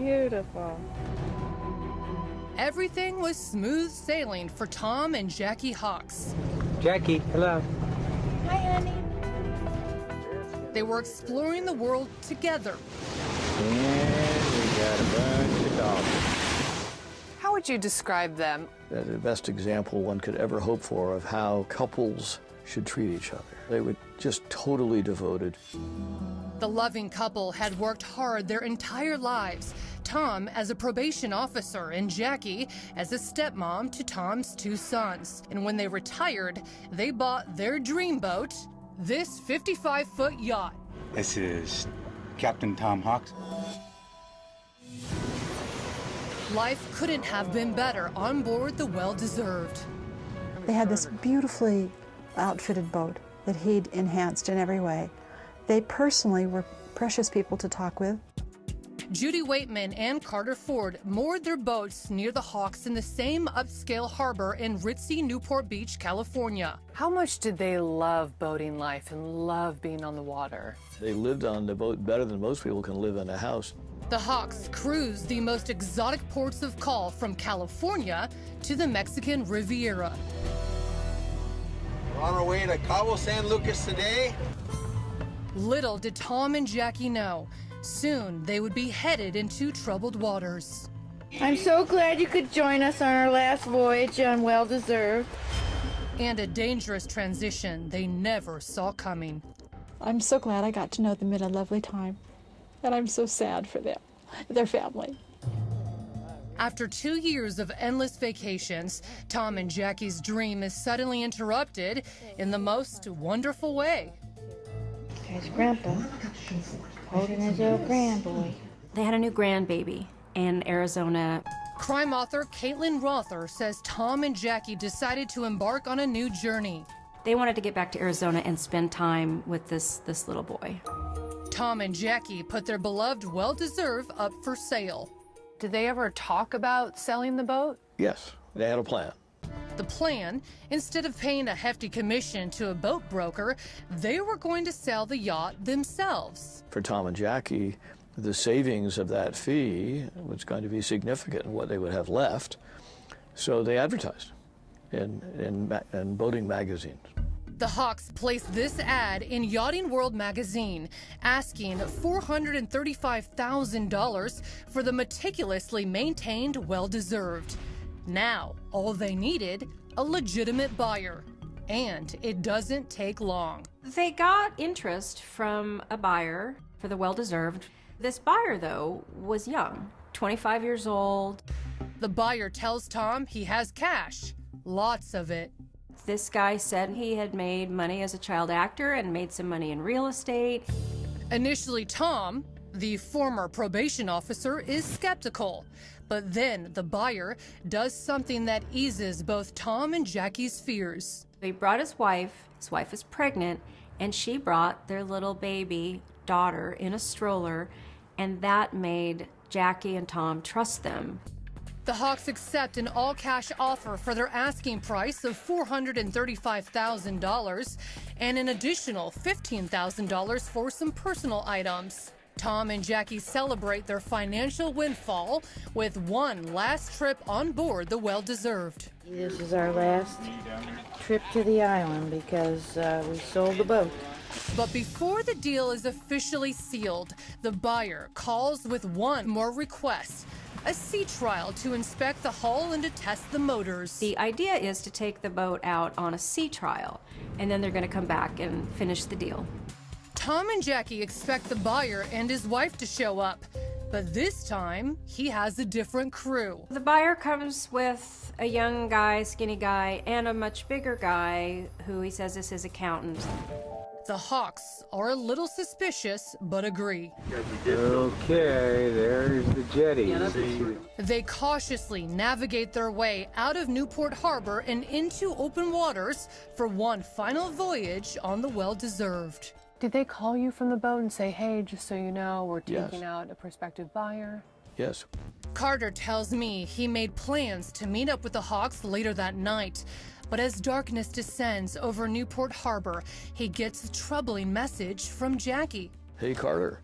beautiful. Everything was smooth sailing for Tom and Jackie Hawks. Jackie, hello. Hi, honey. They were exploring the world together. And we got a bunch of dogs. How would you describe them? They're the best example one could ever hope for of how couples should treat each other. They were just totally devoted. The loving couple had worked hard their entire lives, Tom as a probation officer and Jackie as a stepmom to Tom's 2 sons. And when they retired, they bought their dream boat, this 55-foot yacht. This is Captain Tom Hawks. Life couldn't have been better on board the Well-Deserved. They had this beautifully outfitted boat that he'd enhanced in every way. They personally were precious people to talk with. Judy Waitman and Carter Ford moored their boats near the Hawks in the same upscale harbor in ritzy Newport Beach, California. How much did they love boating life and love being on the water? They lived on the boat better than most people can live in a house. The Hawks cruised the most exotic ports of call from California to the Mexican Riviera. We're on our way to Cabo San Lucas today. Little did Tom and Jackie know, soon they would be headed into troubled waters. I'm so glad you could join us on our last voyage on Well-Deserved. And a dangerous transition they never saw coming. I'm so glad I got to know them in a lovely time. And I'm so sad for them, their family. After 2 years of endless vacations, Tom and Jackie's dream is suddenly interrupted in the most wonderful way. There's Grandpa holding his little grandboy. They had a new grandbaby in Arizona. Crime author Caitlin Rother says Tom and Jackie decided to embark on a new journey. They wanted to get back to Arizona and spend time with this little boy. Tom and Jackie put their beloved Well-Deserved up for sale. Did they ever talk about selling the boat? Yes, they had a plan. The plan, instead of paying a hefty commission to a boat broker, they were going to sell the yacht themselves. For Tom and Jackie, the savings of that fee was going to be significant in what they would have left. So they advertised in boating magazines. The Hawks placed this ad in Yachting World magazine, asking $435,000 for the meticulously maintained Well-Deserved. Now, all they needed, a legitimate buyer. And it doesn't take long. They got interest from a buyer for the Well-Deserved. This buyer, though, was young, 25 years old. The buyer tells Tom he has cash, lots of it. This guy said he had made money as a child actor and made some money in real estate. Initially, Tom, the former probation officer, is skeptical. But then the buyer does something that eases both Tom and Jackie's fears. He brought his wife is pregnant, and she brought their little baby daughter in a stroller, and that made Jackie and Tom trust them. The Hawks accept an all-cash offer for their asking price of $435,000 and an additional $15,000 for some personal items. Tom and Jackie celebrate their financial windfall with one last trip on board the Well-Deserved. This is our last trip to the island because we sold the boat. But before the deal is officially sealed, the buyer calls with one more request. A sea trial to inspect the hull and to test the motors. The idea is to take the boat out on a sea trial, and then they're going to come back and finish the deal. Tom and Jackie expect the buyer and his wife to show up, but this time he has a different crew. The buyer comes with a young guy, skinny guy, and a much bigger guy who he says is his accountant. The Hawks are a little suspicious, but agree. Okay, there's the jetty. They cautiously navigate their way out of Newport Harbor and into open waters for one final voyage on the Well-Deserved. Did they call you from the boat and say, hey, just so you know, we're taking Yes. out a prospective buyer? Yes. Carter tells me he made plans to meet up with the Hawks later that night. But as darkness descends over Newport Harbor, he gets a troubling message from Jackie. Hey, Carter,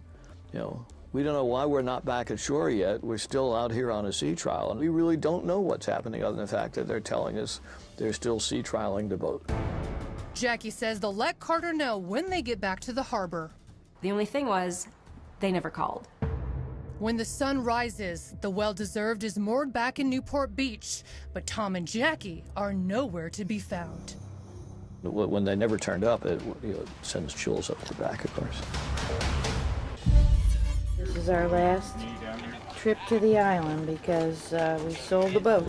We don't know why we're not back at shore yet. We're still out here on a sea trial, and we really don't know what's happening other than the fact that they're telling us they're still sea trialing the boat. Jackie says they'll let Carter know when they get back to the harbor. The only thing was, they never called. When the sun rises, the well-deserved is moored back in Newport Beach, but Tom and Jackie are nowhere to be found. When they never turned up, it sends chills up the back, of course. This is our last trip to the island because we sold the boat.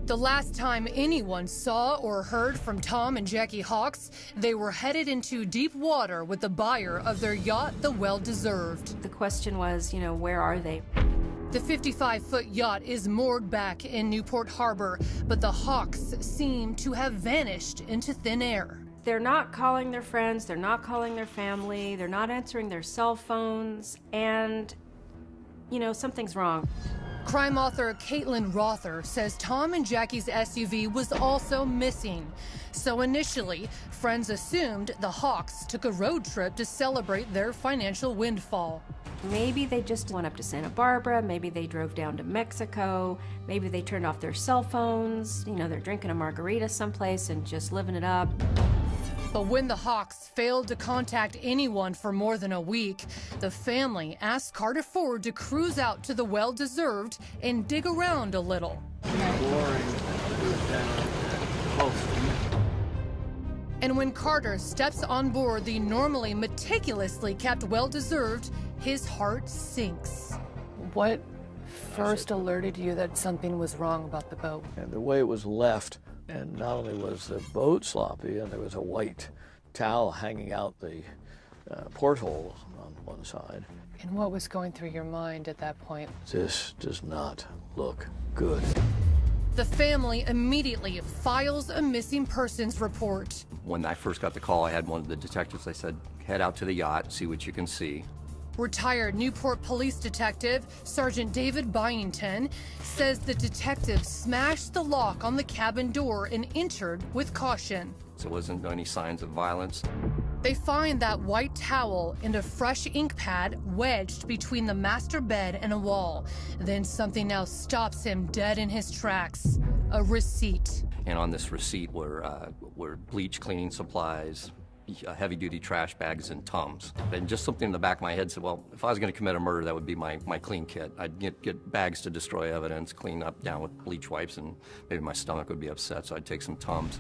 The last time anyone saw or heard from Tom and Jackie Hawks, they were headed into deep water with the buyer of their yacht, the Well-Deserved. The question was, where are they? The 55-foot yacht is moored back in Newport Harbor, but the Hawks seem to have vanished into thin air. They're not calling their friends, they're not calling their family, they're not answering their cell phones, and, something's wrong. Crime author Caitlin Rother says Tom and Jackie's SUV was also missing. So initially, friends assumed the Hawks took a road trip to celebrate their financial windfall. Maybe they just went up to Santa Barbara, maybe they drove down to Mexico, maybe they turned off their cell phones, they're drinking a margarita someplace and just living it up. But when the Hawks failed to contact anyone for more than a week, the family asked Carter Ford to cruise out to the Well-Deserved and dig around a little. And when Carter steps on board the normally meticulously kept Well-Deserved, his heart sinks. What first alerted you that something was wrong about the boat? And the way it was left, and not only was the boat sloppy, and there was a white towel hanging out the porthole on one side. And what was going through your mind at that point? This does not look good. The family immediately files a missing persons report. When I first got the call, I had one of the detectives. I said, head out to the yacht, see what you can see. Retired Newport Police Detective Sergeant David Byington says the detective smashed the lock on the cabin door and entered with caution. So there wasn't any signs of violence. They find that white towel and a fresh ink pad wedged between the master bed and a wall. Then something else stops him dead in his tracks. A receipt. And on this receipt were bleach cleaning supplies, heavy-duty trash bags, and Tums. And just something in the back of my head said, well, if I was going to commit a murder, that would be my clean kit. I'd get bags to destroy evidence, clean up down with bleach wipes, and maybe my stomach would be upset, so I'd take some Tums.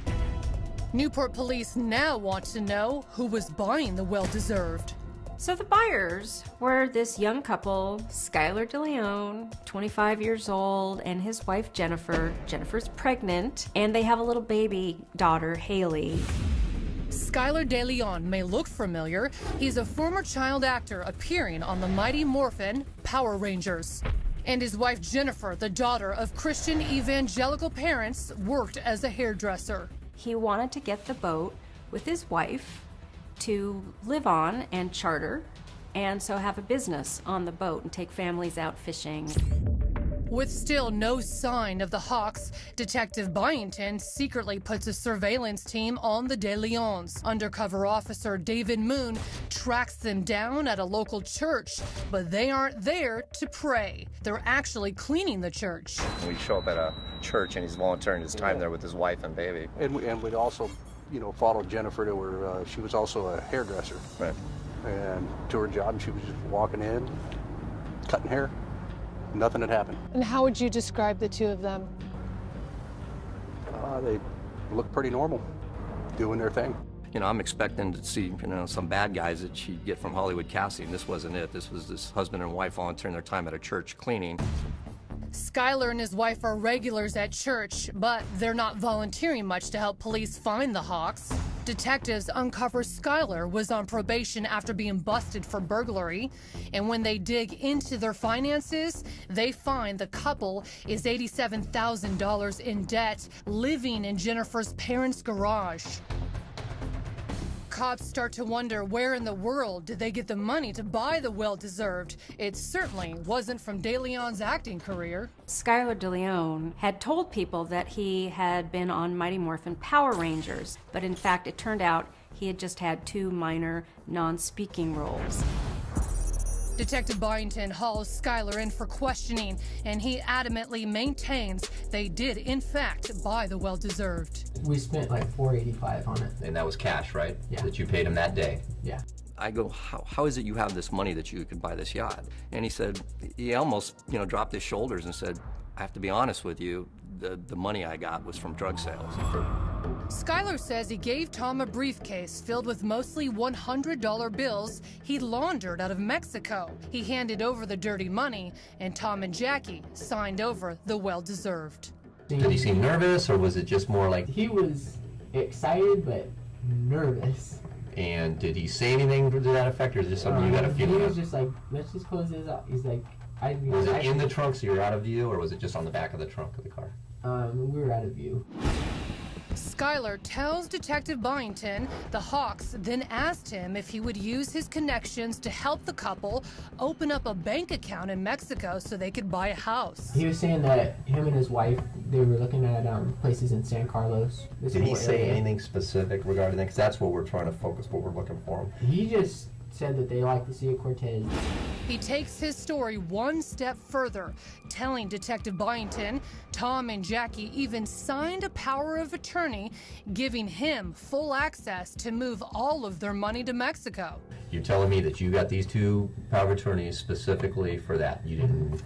Newport police now want to know who was buying the Well-Deserved. So the buyers were this young couple, Skyler De Leon, 25 years old, and his wife, Jennifer. Jennifer's pregnant, and they have a little baby daughter, Haley. Skyler De Leon may look familiar. He's a former child actor appearing on the Mighty Morphin Power Rangers. And his wife, Jennifer, the daughter of Christian evangelical parents, worked as a hairdresser. He wanted to get the boat with his wife to live on and charter, and so have a business on the boat and take families out fishing. With still no sign of the Hawks, Detective Byington secretly puts a surveillance team on the De Leons. Undercover officer David Moon tracks them down at a local church, but they aren't there to pray. They're actually cleaning the church. We show up at a church and he's volunteering his time there with his wife and baby. And we'd also, followed Jennifer to her, she was also a hairdresser. Right. And to her job, she was just walking in, cutting hair. Nothing had happened. And how would you describe the two of them? They looked pretty normal, doing their thing. I'm expecting to see, some bad guys that she'd get from Hollywood casting. This wasn't it. This was this husband and wife volunteering their time at a church cleaning. Skyler and his wife are regulars at church, but they're not volunteering much to help police find the Hawks. Detectives uncover Skyler was on probation after being busted for burglary, and when they dig into their finances, they find the couple is $87,000 in debt, living in Jennifer's parents' garage. Cops start to wonder where in the world did they get the money to buy the Well-Deserved. It certainly wasn't from De Leon's acting career. Skyler De Leon had told people that he had been on Mighty Morphin Power Rangers, but in fact it turned out he had just had 2 minor non-speaking roles. Detective Byington hauls Skyler in for questioning, and he adamantly maintains they did, in fact, buy the well-deserved. We spent like $485 on it. And that was cash, right? Yeah. That you paid him that day? Yeah. I go, how is it you have this money that you could buy this yacht? And he said, he almost, dropped his shoulders and said, I have to be honest with you, the money I got was from drug sales. Skyler says he gave Tom a briefcase filled with mostly $100 bills he laundered out of Mexico. He handed over the dirty money, and Tom and Jackie signed over the well-deserved. Did he seem nervous, or was it just more like... He was excited, but nervous. And did he say anything to that effect, or is it just something you got a feeling He was of? just like, let's just close this up. He's like, Was it in the trunk so you were out of view, or was it just on the back of the trunk of the car? We were out of view. Skyler tells Detective Byington the Hawks then asked him if he would use his connections to help the couple open up a bank account in Mexico so they could buy a house. He was saying that him and his wife, they were looking at places in San Carlos. Did he say anything specific regarding that? Because that's what we're trying to focus, what we're looking for. He just said that they like to see a Cortez. He takes his story one step further, telling Detective Byington Tom and Jackie even signed a power of attorney giving him full access to move all of their money to Mexico. You're telling me that you got these two power of attorneys specifically for that? You didn't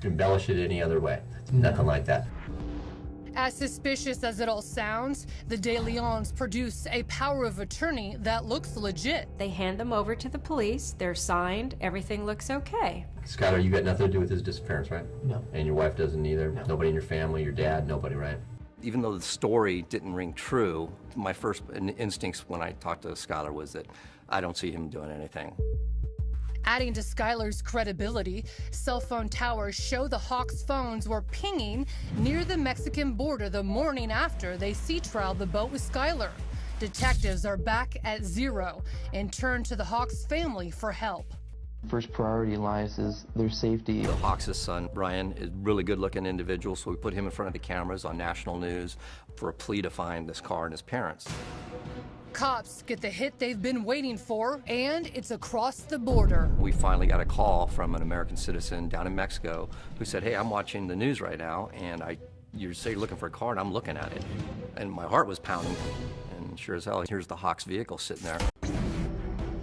embellish it any other way? Nothing like that? As suspicious as it all sounds, the De Leons produce a power of attorney that looks legit. They hand them over to the police, they're signed, everything looks okay. Skyler, you got nothing to do with his disappearance, right? No. And your wife doesn't either? No. Nobody in your family, your dad, nobody, right? Even though the story didn't ring true, my first instincts when I talked to Skyler was that I don't see him doing anything. Adding to Skyler's credibility, cell phone towers show the Hawks' phones were pinging near the Mexican border the morning after they sea trialed the boat with Skyler. Detectives are back at zero and turn to the Hawks' family for help. First priority in life is their safety. The Hawks' son, Brian, is a really good-looking individual, so we put him in front of the cameras on national news for a plea to find this car and his parents. Cops get the hit they've been waiting for, and it's across the border. We finally got a call from an American citizen down in Mexico who said, hey, I'm watching the news right now, and you say you're looking for a car, and I'm looking at it. And my heart was pounding, and sure as hell, here's the Hawks vehicle sitting there.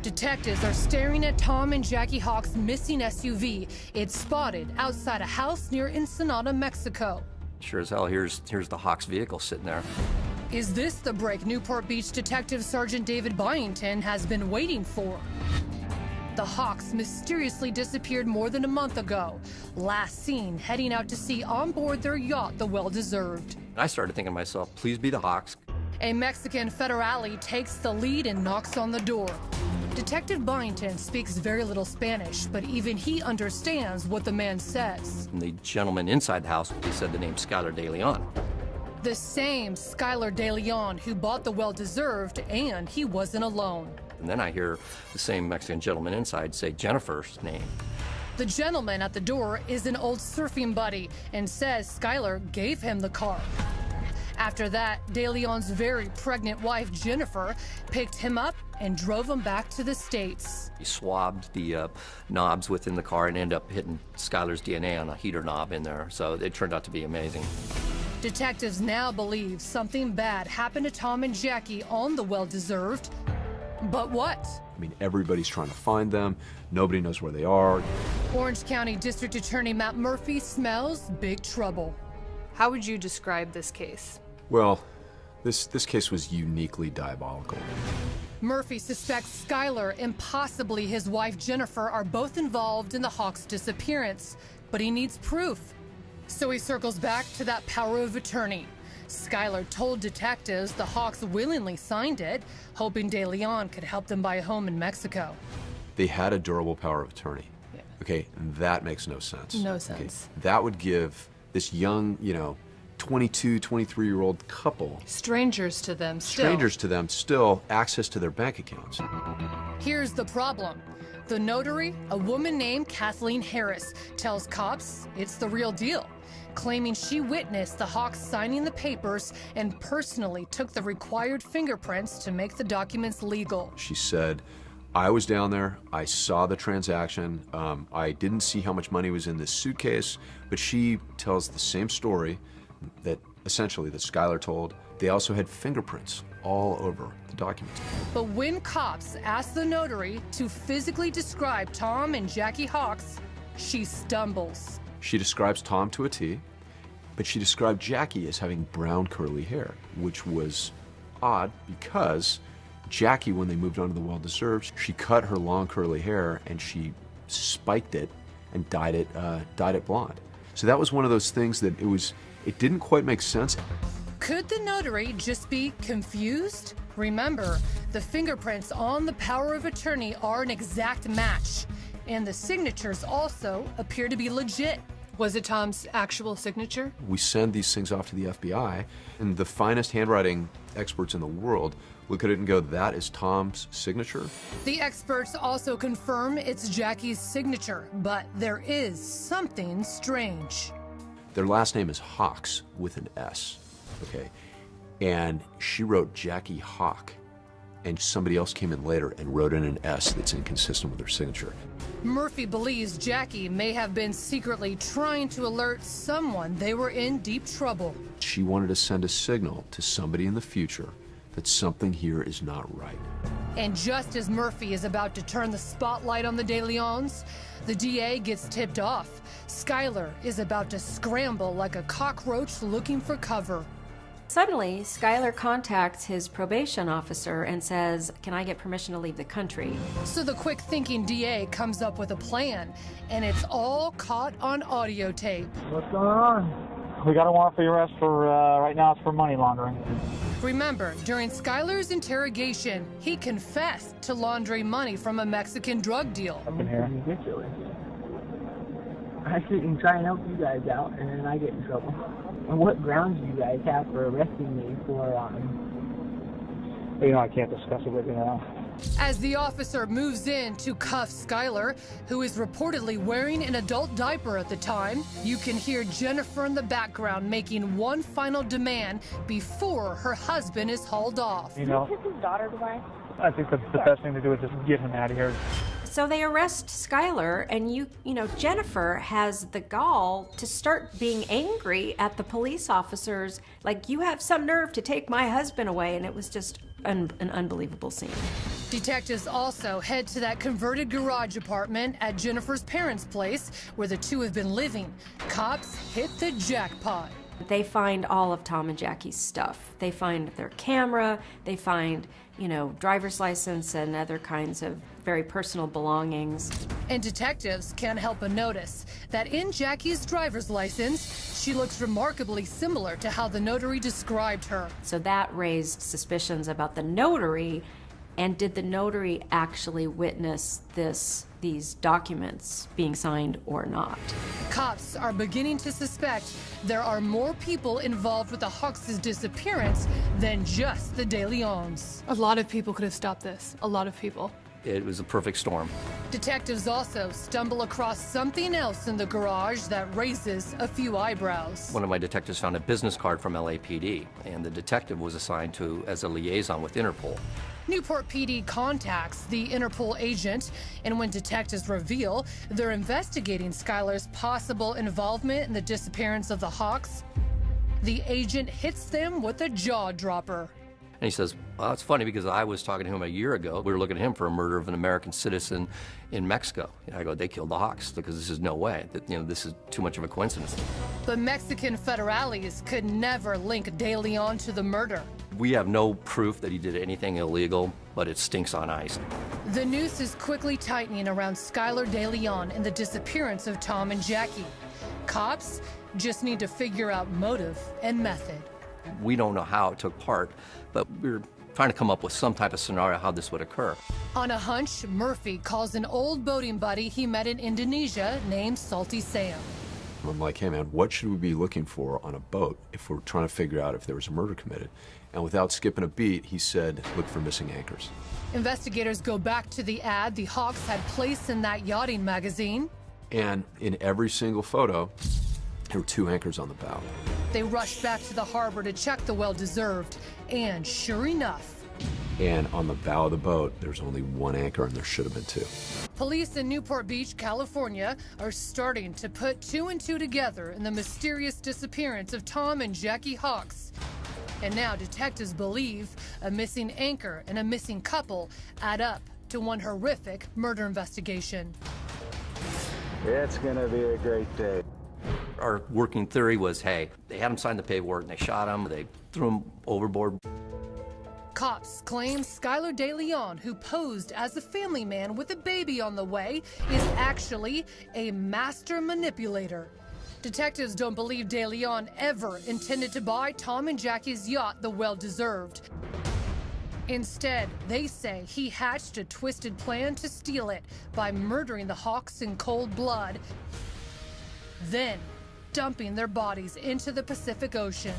Detectives are staring at Tom and Jackie Hawks' missing SUV. It's spotted outside a house near Ensenada, Mexico. Sure as hell, here's the Hawks vehicle sitting there. Is this the break Newport Beach Detective Sergeant David Byington has been waiting for? The Hawks mysteriously disappeared more than a month ago, last seen heading out to sea on board their yacht, the Well-Deserved. I started thinking to myself, please be the Hawks. A Mexican federale takes the lead and knocks on the door. Detective Byington speaks very little Spanish, but even he understands what the man says. And the gentleman inside the house, he said the name Skyler De Leon. The same Skyler De Leon who bought the Well-Deserved, and he wasn't alone. And then I hear the same Mexican gentleman inside say Jennifer's name. The gentleman at the door is an old surfing buddy and says Skyler gave him the car. After that, De Leon's very pregnant wife, Jennifer, picked him up and drove him back to the States. He swabbed the knobs within the car and ended up hitting Skyler's DNA on a heater knob in there. So it turned out to be amazing. Detectives now believe something bad happened to Tom and Jackie on the Well-Deserved. But what? I mean, everybody's trying to find them. Nobody knows where they are. Orange County District Attorney Matt Murphy smells big trouble. How would you describe this case? Well, this case was uniquely diabolical. Murphy suspects Skyler and possibly his wife Jennifer are both involved in the Hawks' disappearance, but he needs proof. So he circles back to that power of attorney. Skyler told detectives the Hawks willingly signed it, hoping De Leon could help them buy a home in Mexico. They had a durable power of attorney. Yeah. Okay, that makes no sense. No sense. Okay, that would give this young, 22, 23-year-old couple, Strangers to them still access to their bank accounts. Here's the problem. The notary, a woman named Kathleen Harris, tells cops it's the real deal, claiming she witnessed the Hawks signing the papers and personally took the required fingerprints to make the documents legal. She said, I was down there. I saw the transaction. I didn't see how much money was in this suitcase, but she tells the same story that essentially that Skyler told. They also had fingerprints all over the documents. But when cops ask the notary to physically describe Tom and Jackie Hawks, she stumbles. She describes Tom to a T, but she described Jackie as having brown curly hair, which was odd because Jackie, when they moved on to the well-deserved, she cut her long curly hair and she spiked it and dyed it blonde. So that was one of those things that it didn't quite make sense. Could the notary just be confused? Remember, the fingerprints on the power of attorney are an exact match, and the signatures also appear to be legit. Was it Tom's actual signature? We send these things off to the FBI, and the finest handwriting experts in the world look at it and go, that is Tom's signature? The experts also confirm it's Jackie's signature, but there is something strange. Their last name is Hawks with an S, okay? And she wrote Jackie Hawk, and somebody else came in later and wrote in an S that's inconsistent with her signature. Murphy believes Jackie may have been secretly trying to alert someone they were in deep trouble. She wanted to send a signal to somebody in the future that something here is not right. And just as Murphy is about to turn the spotlight on the De Leons, the DA gets tipped off. Skyler is about to scramble like a cockroach looking for cover. Suddenly, Skyler contacts his probation officer and says, "Can I get permission to leave the country?" So the quick-thinking DA comes up with a plan, and it's all caught on audio tape. What's going on? We got a warrant for your arrest for, right now it's for money laundering. Remember, during Skyler's interrogation, he confessed to laundering money from a Mexican drug deal. Up in here. Ridiculous. I sit and try and help you guys out, and then I get in trouble. And what grounds do you guys have for arresting me for, You know, I can't discuss it with you now. As the officer moves in to cuff Skyler, who is reportedly wearing an adult diaper at the time, you can hear Jennifer in the background making one final demand before her husband is hauled off. You know, his daughter away? I think the best thing to do is just get him out of here. So they arrest Skyler, and you know, Jennifer has the gall to start being angry at the police officers, like, you have some nerve to take my husband away, and it was just an unbelievable scene. Detectives also head to that converted garage apartment at Jennifer's parents' place where the two have been living. Cops hit the jackpot. They find all of Tom and Jackie's stuff. They find their camera, they find, you know, driver's license and other kinds of very personal belongings. And detectives can't help but notice that in Jackie's driver's license, she looks remarkably similar to how the notary described her. So that raised suspicions about the notary, and did the notary actually witness these documents being signed or not? Cops are beginning to suspect there are more people involved with the Hawks' disappearance than just the De Leons. A lot of people could have stopped this. A lot of people. It was a perfect storm. Detectives also stumble across something else in the garage that raises a few eyebrows. One of my detectives found a business card from LAPD, and the detective was assigned to as a liaison with Interpol. Newport PD contacts the Interpol agent, and when detectives reveal they're investigating Skyler's possible involvement in the disappearance of the Hawks, the agent hits them with a jaw dropper. And he says, well, it's funny because I was talking to him a year ago. We were looking at him for a murder of an American citizen in Mexico. And I go, they killed the Hawks because this is no way. That, you know, this is too much of a coincidence. But Mexican federales could never link De Leon to the murder. We have no proof that he did anything illegal, but it stinks on ice. The noose is quickly tightening around Skyler De Leon and the disappearance of Tom and Jackie. Cops just need to figure out motive and method. We don't know how it took part, but we're trying to come up with some type of scenario how this would occur. On a hunch, Murphy calls an old boating buddy he met in Indonesia named Salty Sam. I'm like, hey man, what should we be looking for on a boat if we're trying to figure out if there was a murder committed? And without skipping a beat, he said, look for missing anchors. Investigators go back to the ad the Hawks had placed in that yachting magazine. And in every single photo, there were 2 anchors on the bow. They rushed back to the harbor to check the well-deserved, and sure enough, And on the bow of the boat, there's only one anchor, and there should have been two. Police in Newport Beach, California, are starting to put two and two together in the mysterious disappearance of Tom and Jackie Hawks. And now detectives believe a missing anchor and a missing couple add up to one horrific murder investigation. It's gonna be a great day. Our working theory was, hey, they had him sign the paperwork and they shot him, they threw him overboard. Cops claim Skyler De Leon, who posed as a family man with a baby on the way, is actually a master manipulator. Detectives don't believe De Leon ever intended to buy Tom and Jackie's yacht the well-deserved. Instead, they say he hatched a twisted plan to steal it by murdering the Hawks in cold blood, then dumping their bodies into the Pacific Ocean.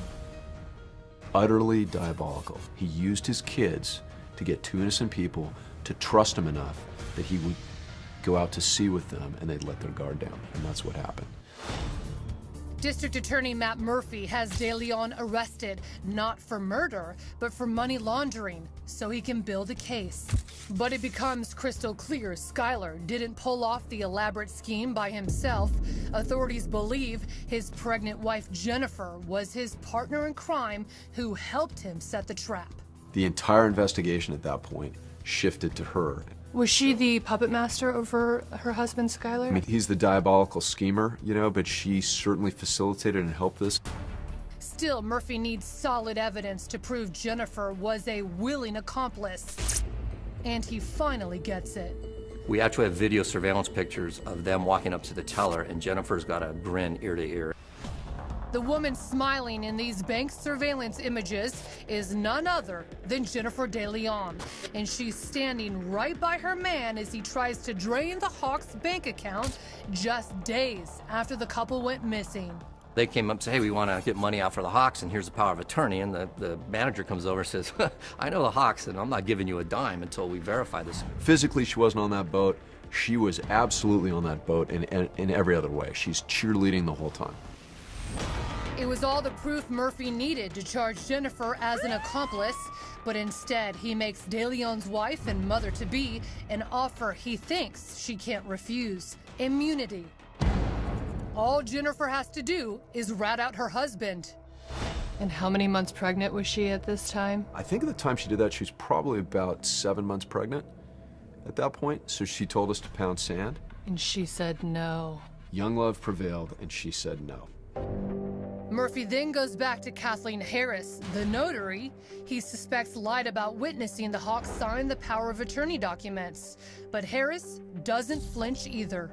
Utterly diabolical. He used his kids to get two innocent people to trust him enough that he would go out to sea with them and they'd let their guard down, and that's what happened. District Attorney Matt Murphy has De Leon arrested, not for murder, but for money laundering, so he can build a case. But it becomes crystal clear Skyler didn't pull off the elaborate scheme by himself. Authorities believe his pregnant wife Jennifer was his partner in crime who helped him set the trap. The entire investigation at that point shifted to her. Was she the puppet master over her husband, Skyler? I mean, he's the diabolical schemer, you know, but she certainly facilitated and helped this. Still, Murphy needs solid evidence to prove Jennifer was a willing accomplice. And he finally gets it. We actually have video surveillance pictures of them walking up to the teller, and Jennifer's got a grin ear to ear. The woman smiling in these bank surveillance images is none other than Jennifer De Leon, and she's standing right by her man as he tries to drain the Hawks' bank account just days after the couple went missing. They came up and said, hey, we want to get money out for the Hawks, and here's the power of attorney. And the manager comes over and says, I know the Hawks, and I'm not giving you a dime until we verify this. Physically, she wasn't on that boat. She was absolutely on that boat in every other way. She's cheerleading the whole time. It was all the proof Murphy needed to charge Jennifer as an accomplice, but instead he makes De Leon's wife and mother-to-be an offer he thinks she can't refuse: immunity. All Jennifer has to do is rat out her husband. And how many months pregnant was she at this time? I think at the time she did that, she was probably about 7 months pregnant at that point, so she told us to pound sand. And she said no. Young love prevailed, and she said no. Murphy then goes back to Kathleen Harris, the notary he suspects lied about witnessing the Hawks sign the power of attorney documents. But Harris doesn't flinch either.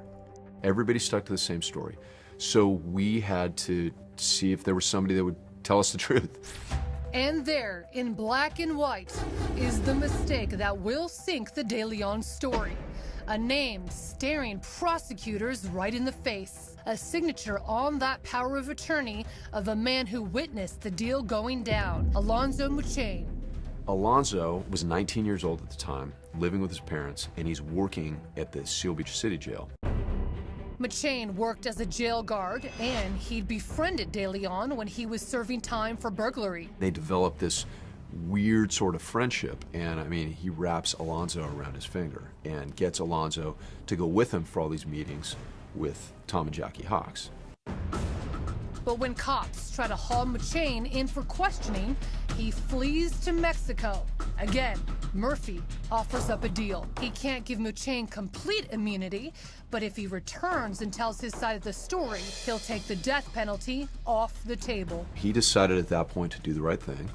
Everybody stuck to the same story. So we had to see if there was somebody that would tell us the truth. And there, in black and white, is the mistake that will sink the De Leon story. A name staring prosecutors right in the face. A signature on that power of attorney of a man who witnessed the deal going down, Alonso Machain. Alonso was 19 years old at the time, living with his parents, and he's working at the Seal Beach City Jail. Machain worked as a jail guard, and he'd befriended De Leon when he was serving time for burglary. They developed this weird sort of friendship, and I mean, he wraps Alonso around his finger and gets Alonso to go with him for all these meetings with Tom and Jackie Hawks. But when cops try to haul Machain in for questioning, he flees to Mexico. Again, Murphy offers up a deal. He can't give Machain complete immunity, but if he returns and tells his side of the story, he'll take the death penalty off the table. He decided at that point to do the right thing.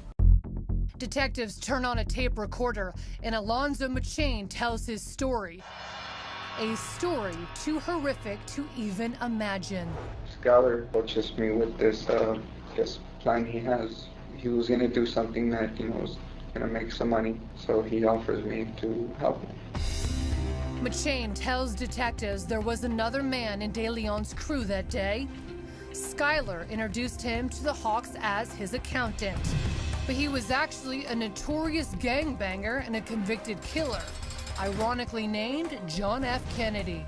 Detectives turn on a tape recorder, and Alonso Machain tells his story. A story too horrific to even imagine. Skyler approaches me with this plan he has. He was gonna do something that, was gonna make some money, so he offers me to help him. Machain tells detectives there was another man in De Leon's crew that day. Skyler introduced him to the Hawks as his accountant, but he was actually a notorious gangbanger and a convicted killer, ironically named John F. Kennedy.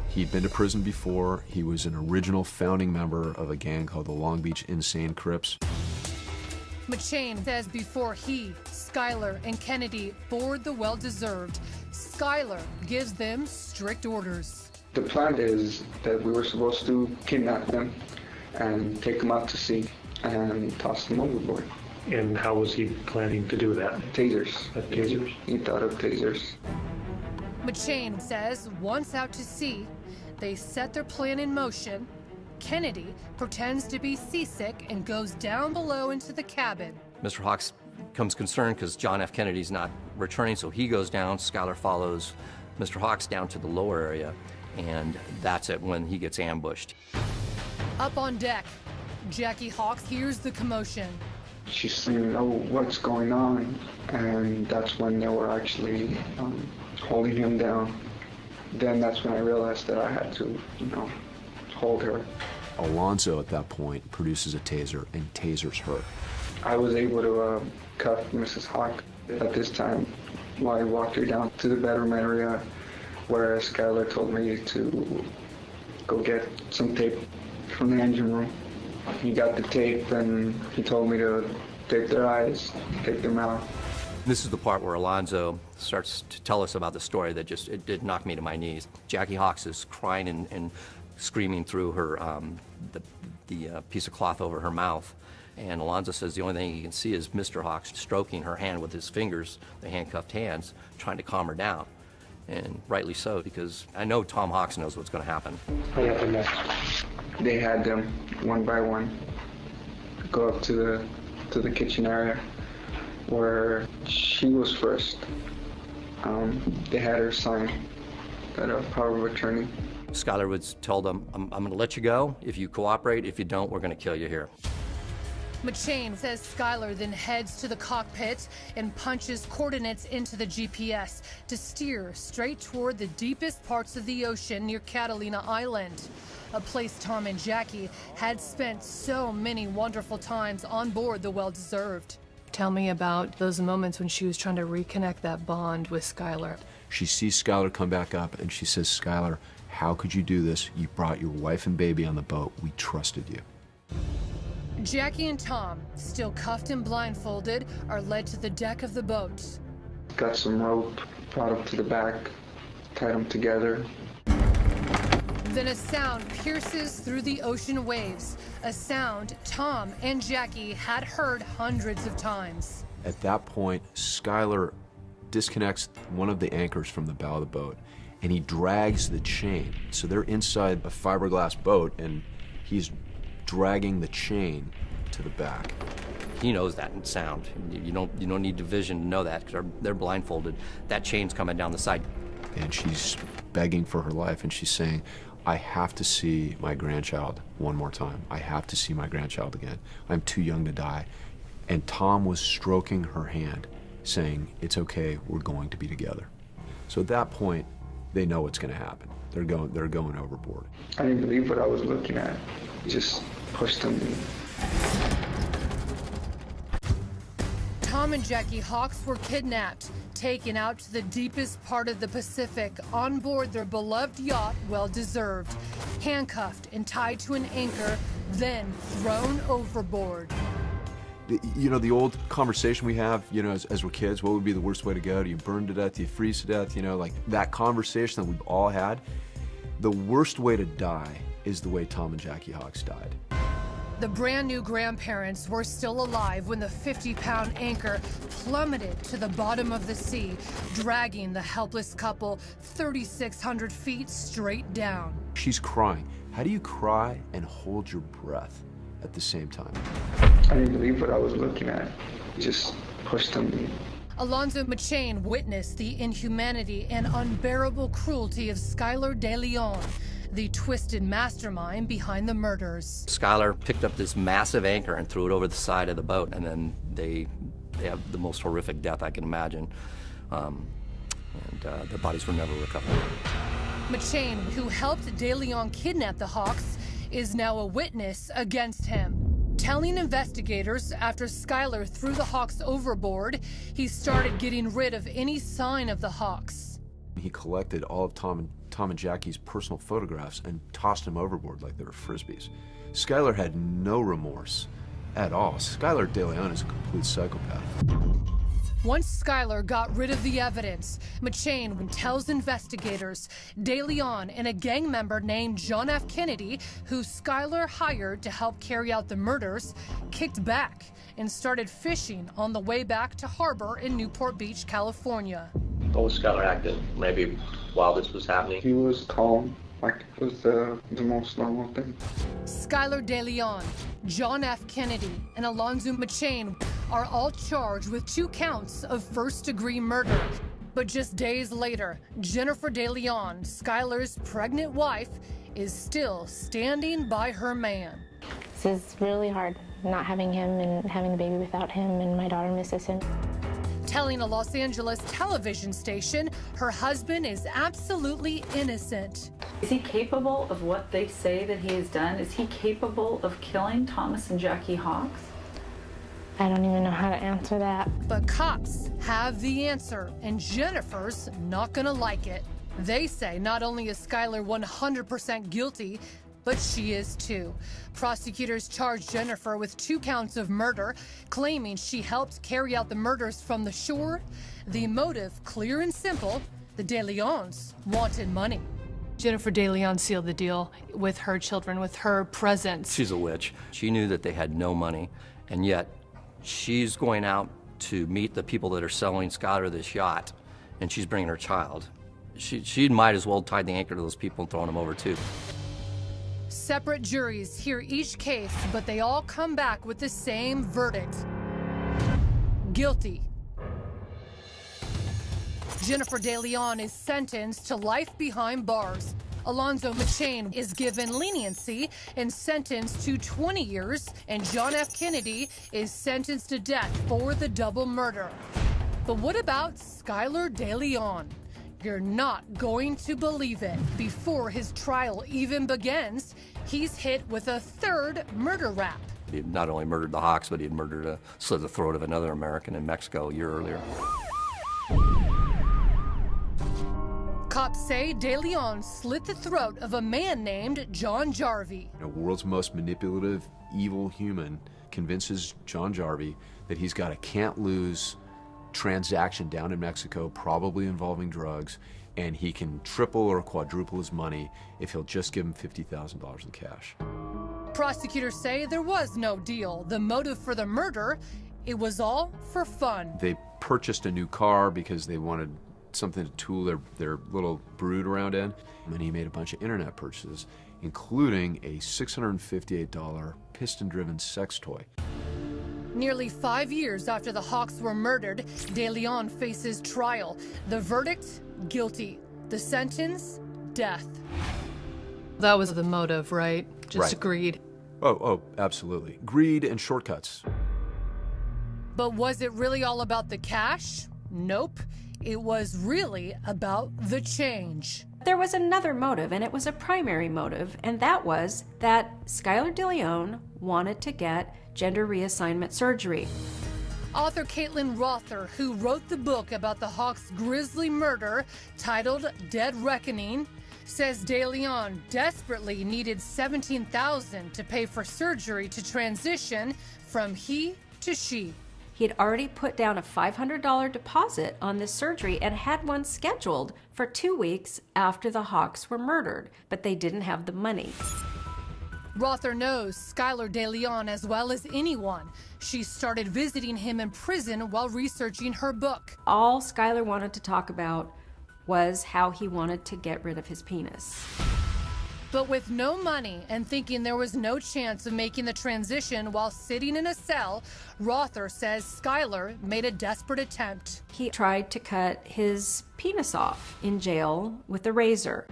He'd been to prison before. He was an original founding member of a gang called the Long Beach Insane Crips. Machain says before he, Skyler, and Kennedy board the Well-Deserved, Skyler gives them strict orders. The plan is that we were supposed to kidnap them and take them out to sea and toss them overboard. And how was he planning to do that? Tasers. Tasers? He thought of tasers. Machain says once out to sea, they set their plan in motion. Kennedy pretends to be seasick and goes down below into the cabin. Mr. Hawks becomes concerned because John F. Kennedy's not returning, so he goes down. Skyler follows Mr. Hawks down to the lower area, and that's it when he gets ambushed. Up on deck, Jackie Hawks hears the commotion. She's saying, "Oh, what's going on?" And that's when they were actually holding him down. Then that's when I realized that I had to, hold her. Alonso at that point produces a taser and tasers her. I was able to cuff Mrs. Hawk at this time while I walked her down to the bedroom area where Skyler told me to go get some tape from the engine room. He got the tape and he told me to tape their eyes, tape their mouth. This is the part where Alonso starts to tell us about the story that it did knock me to my knees. Jackie Hawks is crying and screaming through her the piece of cloth over her mouth. And Alonso says the only thing he can see is Mr. Hawks stroking her hand with his fingers, the handcuffed hands, trying to calm her down. And rightly so, because I know Tom Hawks knows what's going to happen. What happened next? They had them one by one go up to the kitchen area where she was first. They had her sign that power of attorney. Skyler would tell them, I'm going to let you go if you cooperate. If you don't, we're going to kill you here. Machain says Skyler then heads to the cockpit and punches coordinates into the GPS to steer straight toward the deepest parts of the ocean near Catalina Island, a place Tom and Jackie had spent so many wonderful times on board the Well-Deserved. Tell me about those moments when she was trying to reconnect that bond with Skyler. She sees Skyler come back up and she says, "Skyler, how could you do this? You brought your wife and baby on the boat. We trusted you." Jackie and Tom, still cuffed and blindfolded, are led to the deck of the boat. Got some rope, brought them to the back, tied them together. Then a sound pierces through the ocean waves, a sound Tom and Jackie had heard hundreds of times. At that point, Skyler disconnects one of the anchors from the bow of the boat, and he drags the chain. So they're inside a fiberglass boat, and he's dragging the chain to the back. He knows that sound. You don't need vision to know that because they're blindfolded. That chain's coming down the side. And she's begging for her life, and she's saying, "I have to see my grandchild one more time. I have to see my grandchild again. I'm too young to die." And Tom was stroking her hand, saying, "It's okay, we're going to be together." So at that point, they know what's going to happen. They're going overboard. I didn't believe what I was looking at. Just pushed them. Tom and Jackie Hawks were kidnapped, taken out to the deepest part of the Pacific on board their beloved yacht, Well-Deserved, handcuffed and tied to an anchor, then thrown overboard. You know, the old conversation we have, as we're kids, what would be the worst way to go? Do you burn to death? Do you freeze to death? Like that conversation that we've all had. The worst way to die is the way Tom and Jackie Hawks died. The brand new grandparents were still alive when the 50-pound anchor plummeted to the bottom of the sea, dragging the helpless couple 3,600 feet straight down. She's crying. How do you cry and hold your breath at the same time? I didn't believe what I was looking at. Just pushed them. Alonso Machain witnessed the inhumanity and unbearable cruelty of Skyler De Leon, the twisted mastermind behind the murders. Skyler picked up this massive anchor and threw it over the side of the boat, and then they have the most horrific death I can imagine. Their bodies were never recovered. Machain, who helped De Leon kidnap the Hawks, is now a witness against him, telling investigators after Skyler threw the Hawks overboard, he started getting rid of any sign of the Hawks. He collected all of Tom and Jackie's personal photographs and tossed them overboard like they were Frisbees. Skyler had no remorse at all. Skyler De Leon is a complete psychopath. Once Skyler got rid of the evidence, Machain tells investigators De Leon and a gang member named John F. Kennedy, who Skyler hired to help carry out the murders, kicked back and started fishing on the way back to harbor in Newport Beach, California. How was Skyler acting, maybe while this was happening? He was calm, like it was the most normal thing. Skyler De Leon, John F. Kennedy, and Alonso Machain are all charged with 2 counts of first-degree murder. But just days later, Jennifer De Leon, Skyler's pregnant wife, is still standing by her man. This is really hard, not having him and having the baby without him, and my daughter misses him. Telling a Los Angeles television station her husband is absolutely innocent. Is he capable of what they say that he has done? Is he capable of killing Thomas and Jackie Hawks? I don't even know how to answer that. But cops have the answer, and Jennifer's not gonna like it. They say not only is Skyler 100% guilty, but she is too. Prosecutors charged Jennifer with 2 counts of murder, claiming she helped carry out the murders from the shore. The motive, clear and simple, the De Leons wanted money. Jennifer De Leon sealed the deal with her children, with her presence. She's a witch. She knew that they had no money, and yet she's going out to meet the people that are selling Skyler this yacht, and she's bringing her child. She might as well tie the anchor to those people and throw them over too. Separate juries hear each case, but they all come back with the same verdict. Guilty. Jennifer De Leon is sentenced to life behind bars. Alonso Machain is given leniency and sentenced to 20 years, and John F. Kennedy is sentenced to death for the double murder. But what about Skyler De Leon? You're not going to believe it. Before his trial even begins, he's hit with a 3rd murder rap. He had not only murdered the Hawks, but he had slit the throat of another American in Mexico a year earlier. Cops say De Leon slit the throat of a man named John Jarvie. The world's most manipulative, evil human convinces John Jarvie that he's got a can't-lose transaction down in Mexico, probably involving drugs, and he can triple or quadruple his money if he'll just give him $50,000 in cash. Prosecutors say there was no deal. The motive for the murder, it was all for fun. They purchased a new car because they wanted something to tool their little brood around in, and he made a bunch of internet purchases, including a $658 piston-driven sex toy. Nearly 5 years after the Hawks were murdered, De Leon faces trial. The verdict, guilty. The sentence, death. That was the motive, right? Just Right. greed. Oh, absolutely. Greed and shortcuts. But was it really all about the cash? Nope. It was really about the change. There was another motive, and it was a primary motive, and that was that Skyler De Leon wanted to get gender reassignment surgery. Author Caitlin Rother, who wrote the book about the Hawks' grisly murder titled Dead Reckoning, says De Leon desperately needed $17,000 to pay for surgery to transition from he to she. He had already put down a $500 deposit on this surgery and had one scheduled for 2 weeks after the Hawks were murdered, but they didn't have the money. Rother knows Skyler De Leon as well as anyone. She started visiting him in prison while researching her book. All Skyler wanted to talk about was how he wanted to get rid of his penis. But with no money and thinking there was no chance of making the transition while sitting in a cell, Rother says Skyler made a desperate attempt. He tried to cut his penis off in jail with a razor.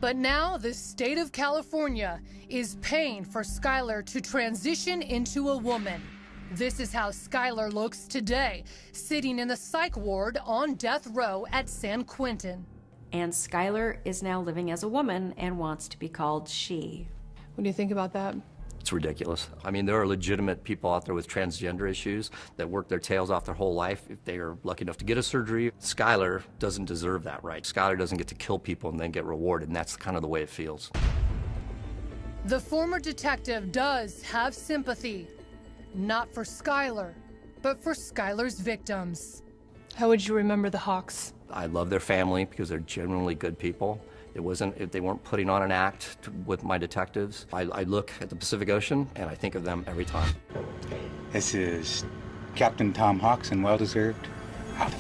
But now the state of California is paying for Skyler to transition into a woman. This is how Skyler looks today, sitting in the psych ward on death row at San Quentin. And Skyler is now living as a woman and wants to be called she. What do you think about that? It's ridiculous. I mean, there are legitimate people out there with transgender issues that work their tails off their whole life if they are lucky enough to get a surgery. Skyler doesn't deserve that right. Skyler doesn't get to kill people and then get rewarded, and that's kind of the way it feels. The former detective does have sympathy, not for Skyler, but for Skyler's victims. How would you remember the Hawks? I love their family because they're genuinely good people. They weren't putting on an act with my detectives. I look at the Pacific Ocean and I think of them every time. This is Captain Tom Hawks, and well deserved out.